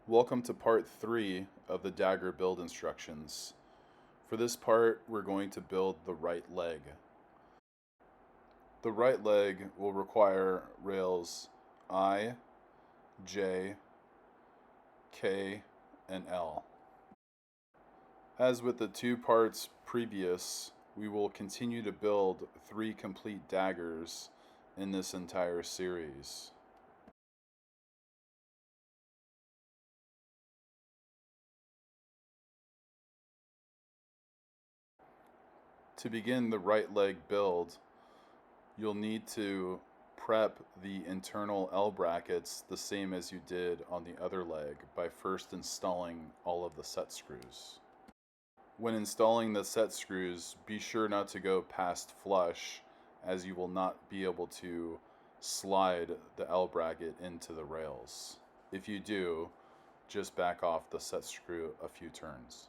Welcome to part 3 of the Dagr build instructions. For this part, we're going to build the right leg. The right leg will require rails I, J, K, and L. As with the two parts previous, we will continue to build 3 complete daggers in this entire series. To begin the right leg build, you'll need to prep the internal L brackets the same as you did on the other leg by first installing all of the set screws. When installing the set screws, be sure not to go past flush, as you will not be able to slide the L bracket into the rails. If you do, just back off the set screw a few turns.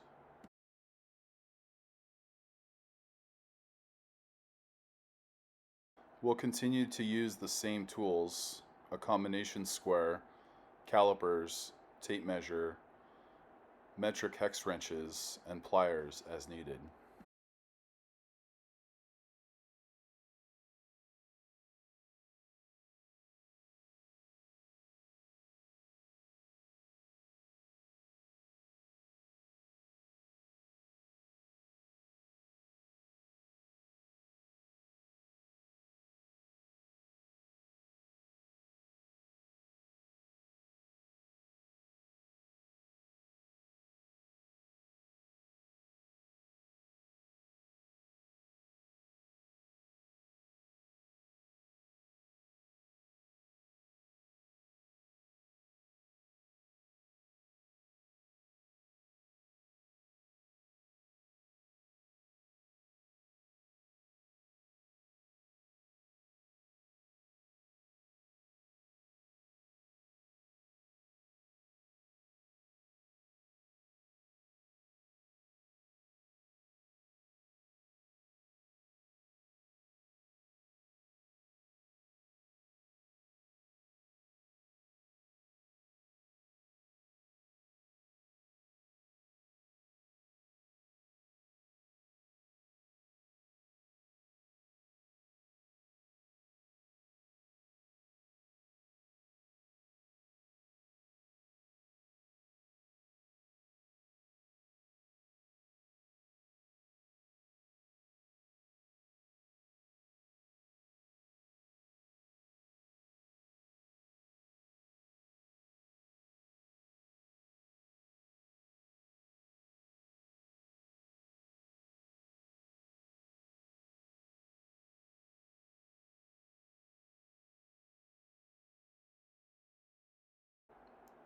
We'll continue to use the same tools: a combination square, calipers, tape measure, metric hex wrenches, and pliers as needed.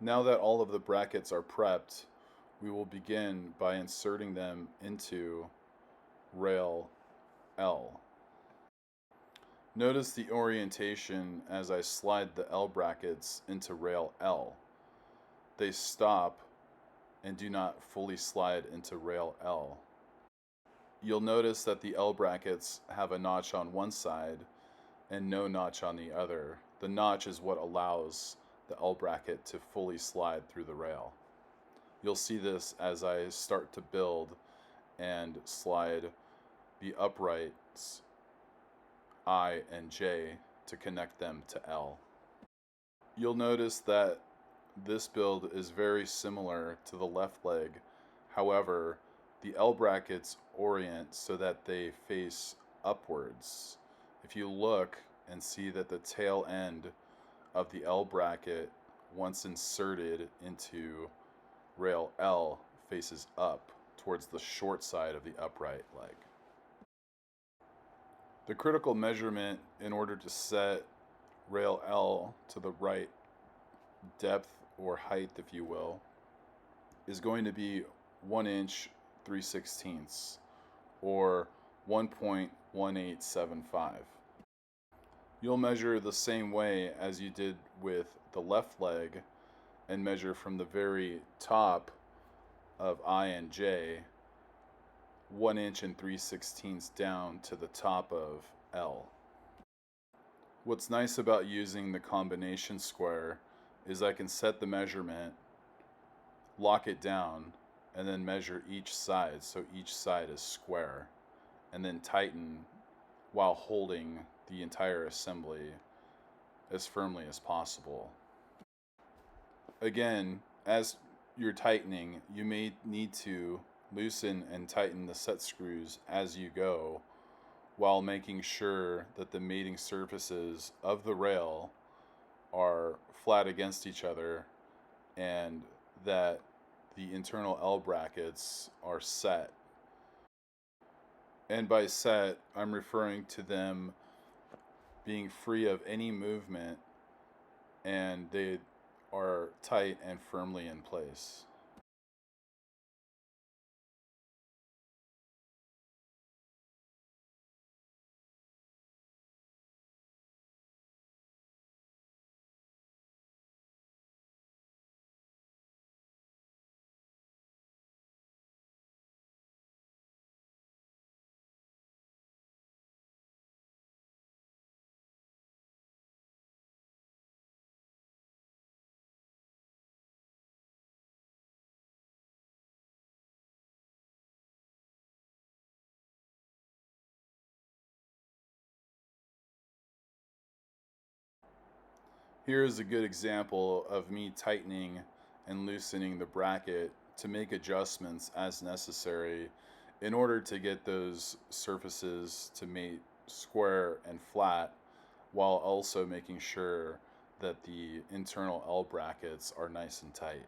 Now that all of the brackets are prepped, we will begin by inserting them into rail L. Notice the orientation as I slide the L brackets into rail L. They stop and do not fully slide into rail L. You'll notice that the L brackets have a notch on one side and no notch on the other. The notch is what allows the L bracket to fully slide through the rail. You'll see this as I start to build and slide the uprights I and J to connect them to L. You'll notice that this build is very similar to the left leg. However, the L brackets orient so that they face upwards. If you look and see that the tail end of the L bracket, once inserted into rail L, faces up towards the short side of the upright leg. The critical measurement in order to set rail L to the right depth or height, if you will, is going to be 1 inch 3/16 or 1.1875. You'll measure the same way as you did with the left leg and measure from the very top of I and J 1 inch and 3/16 down to the top of L. What's nice about using the combination square is I can set the measurement lock it down, and then measure each side so each side is square, and then tighten while holding the entire assembly as firmly as possible. Again, as you're tightening, you may need to loosen and tighten the set screws as you go, while making sure that the mating surfaces of the rail are flat against each other and that the internal L brackets are set. And by set, I'm referring to them being free of any movement and they are tight and firmly in place. Here is a good example of me tightening and loosening the bracket to make adjustments as necessary in order to get those surfaces to mate square and flat, while also making sure that the internal L brackets are nice and tight.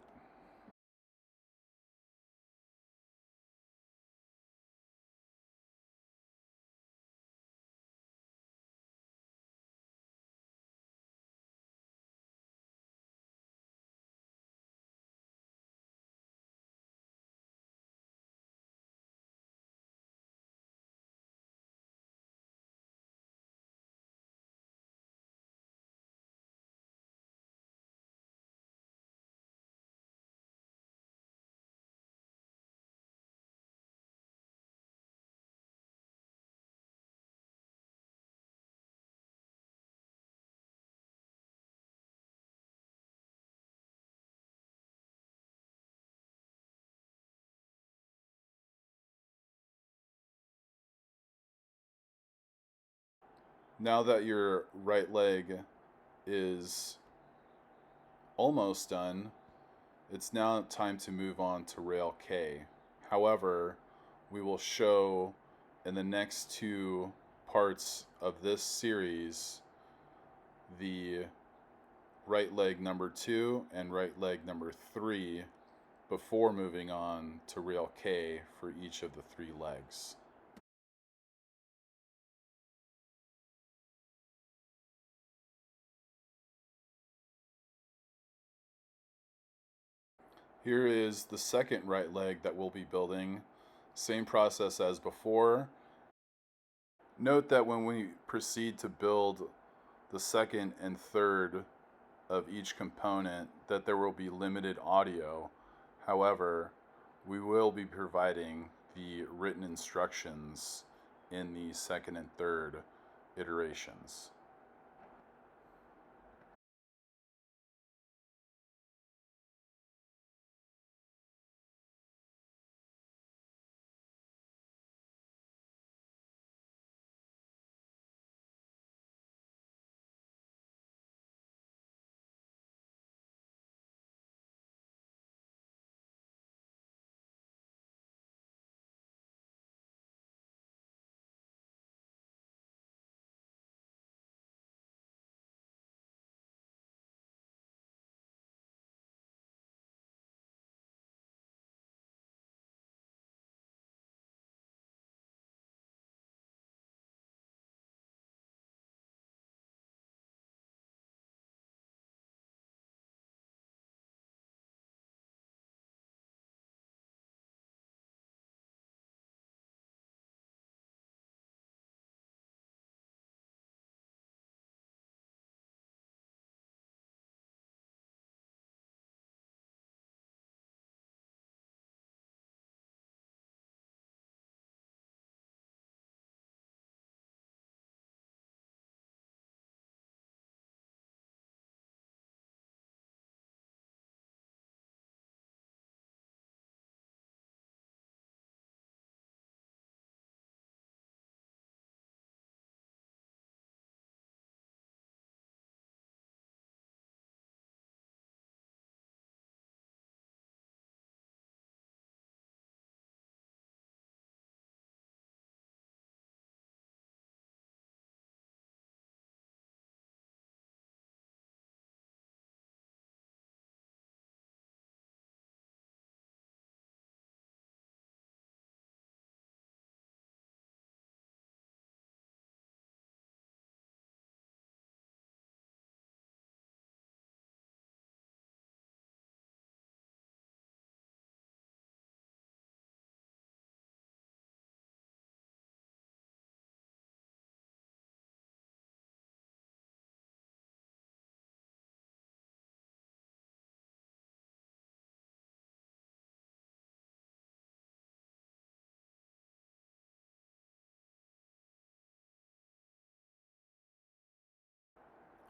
Now that your right leg is almost done, it's now time to move on to rail K. However, we will show in the next two parts of this series the right leg number 2 and right leg number 3 before moving on to rail K for each of the 3 legs. Here is the second right leg that we'll be building. Same process as before. Note that when we proceed to build the second and third of each component that there will be limited audio. However, we will be providing the written instructions in the second and third iterations.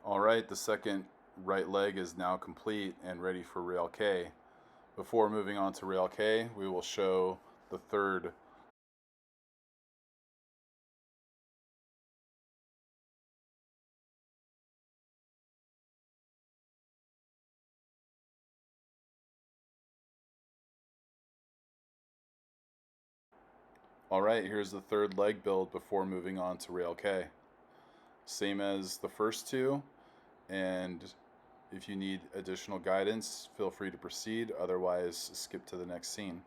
Alright, the second right leg is now complete and ready for rail K. Before moving on to rail K, we will show the third. Alright, here's the third leg build before moving on to rail K. Same as the first two, and if you need additional guidance, feel free to proceed, otherwise skip to the next scene.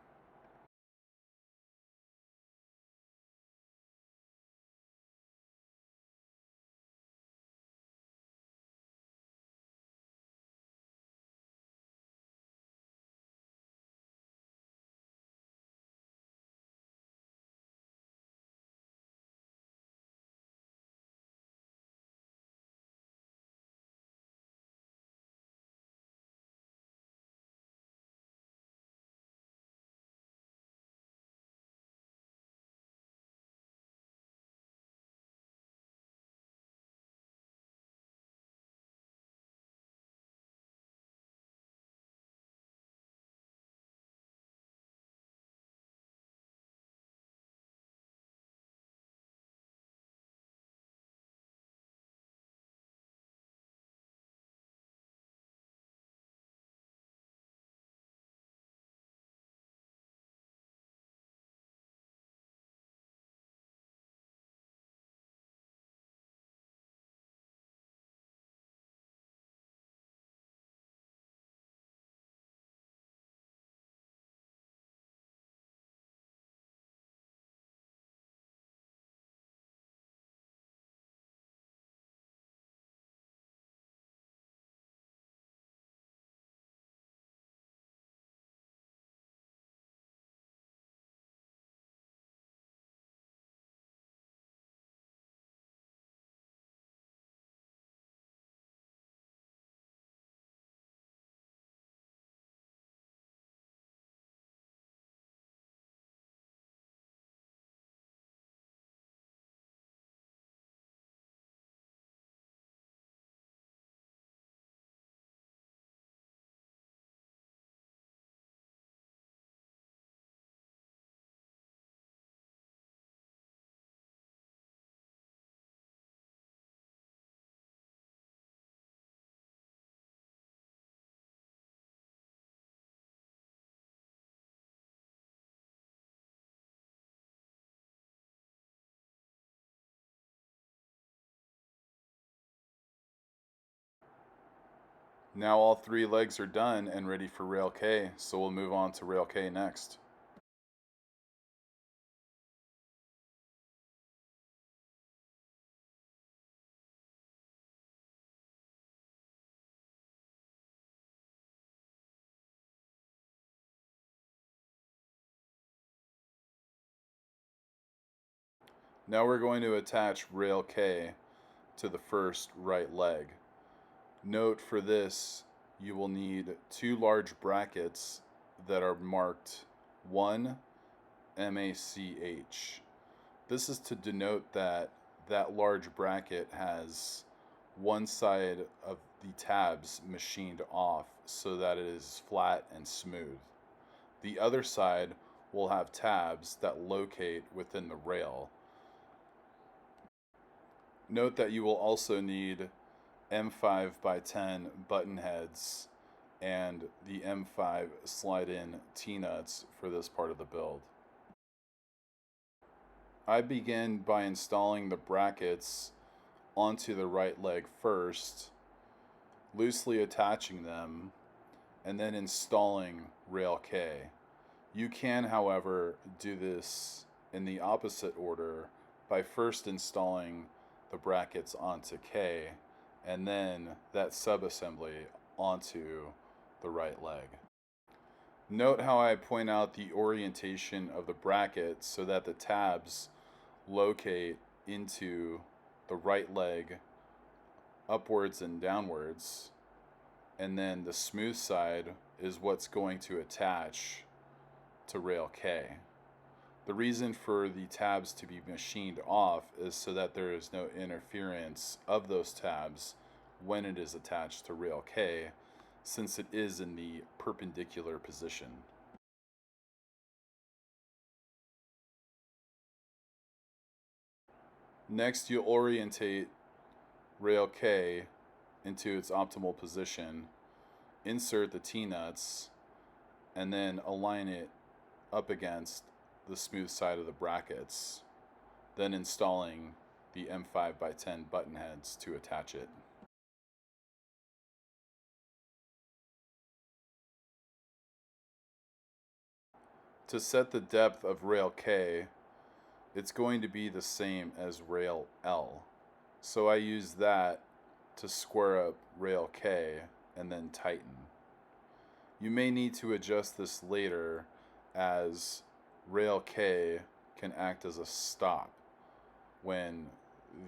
Now all three legs are done and ready for rail K, so we'll move on to rail K next. Now we're going to attach rail K to the first right leg. Note for this, you will need two large brackets that are marked 1 MACH. This is to denote that that large bracket has one side of the tabs machined off so that it is flat and smooth. The other side will have tabs that locate within the rail. Note that you will also need M5x10 button heads and the M5 slide-in T-nuts for this part of the build. I begin by installing the brackets onto the right leg first, loosely attaching them, and then installing rail K. You can, however, do this in the opposite order by first installing the brackets onto K and then that subassembly onto the right leg. Note how I point out the orientation of the bracket so that the tabs locate into the right leg upwards and downwards, and then the smooth side is what's going to attach to rail K. The reason for the tabs to be machined off is so that there is no interference of those tabs when it is attached to rail K, since it is in the perpendicular position. Next, you orientate rail K into its optimal position, insert the T-nuts, and then align it up against the smooth side of the brackets, then installing the M5x10 button heads to attach it. To set the depth of rail K, it's going to be the same as rail L. So I use that to square up rail K and then tighten. You may need to adjust this later, as rail K can act as a stop when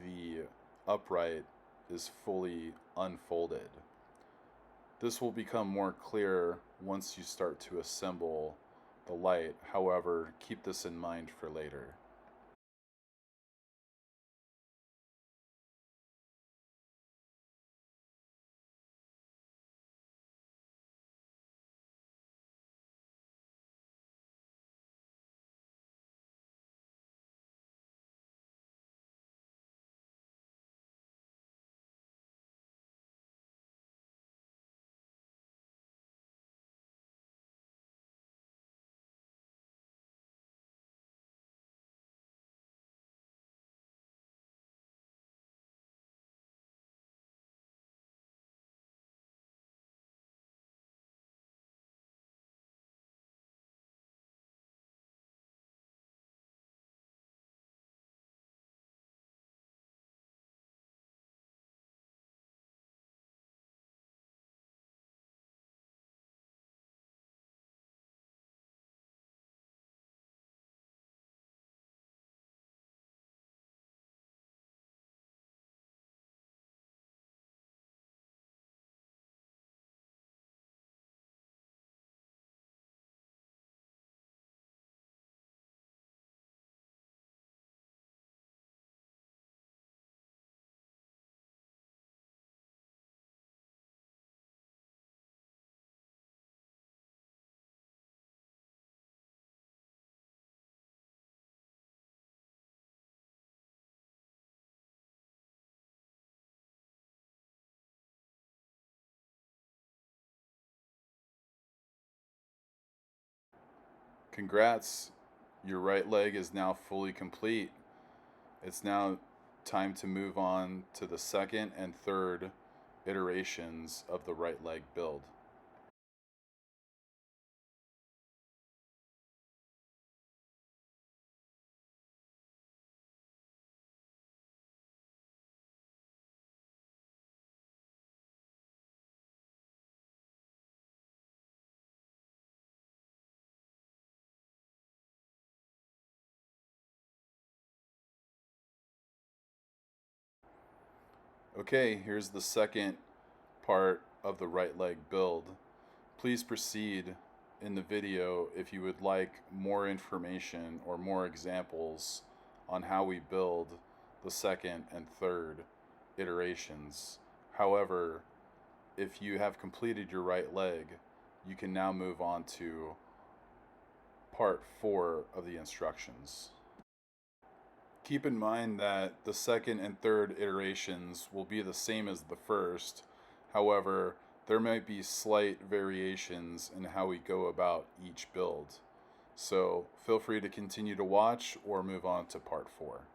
the upright is fully unfolded. This will become more clear once you start to assemble the light. However, keep this in mind for later. Congrats, your right leg is now fully complete. It's now time to move on to the second and third iterations of the right leg build. Okay, here's the second part of the right leg build. Please proceed in the video if you would like more information or more examples on how we build the second and third iterations. However, if you have completed your right leg, you can now move on to part 4 of the instructions. Keep in mind that the second and third iterations will be the same as the first. However, there might be slight variations in how we go about each build. So feel free to continue to watch or move on to part 4.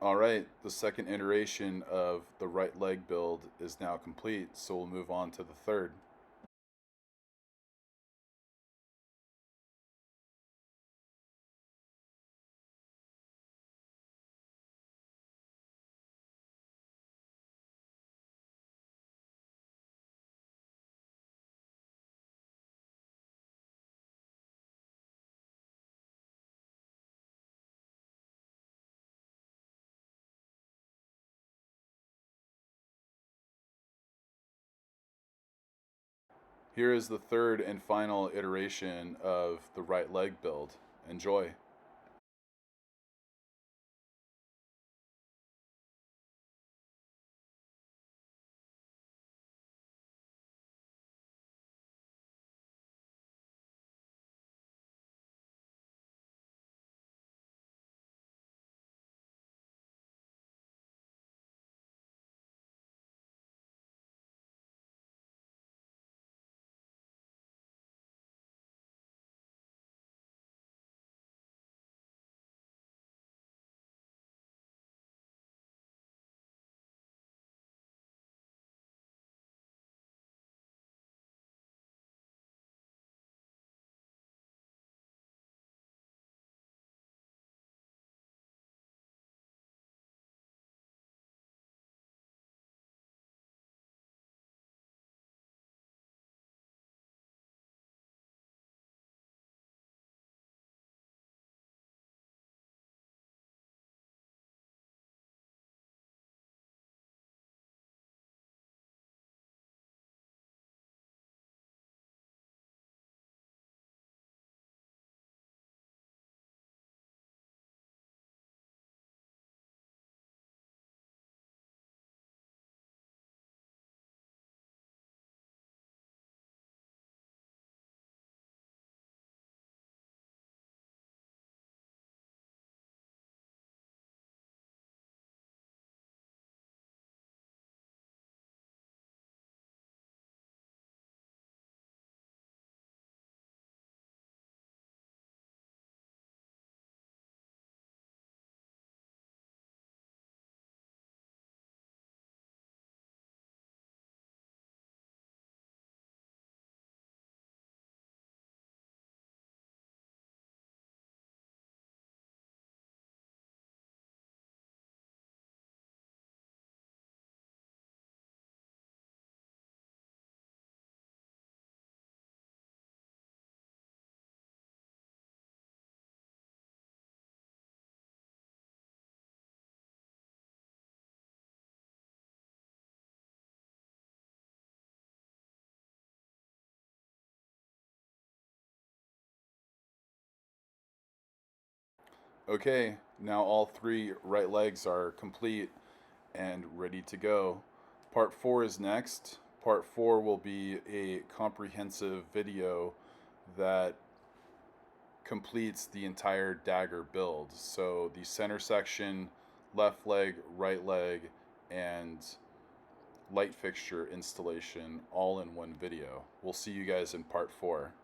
All right, the second iteration of the right leg build is now complete, so we'll move on to the third. Here is the third and final iteration of the right leg build. Enjoy. Okay, now all three right legs are complete and ready to go. Part 4 is next. Part 4 will be a comprehensive video that completes the entire Dagr build. So the center section, left leg, right leg, and light fixture installation all in one video. We'll see you guys in part 4.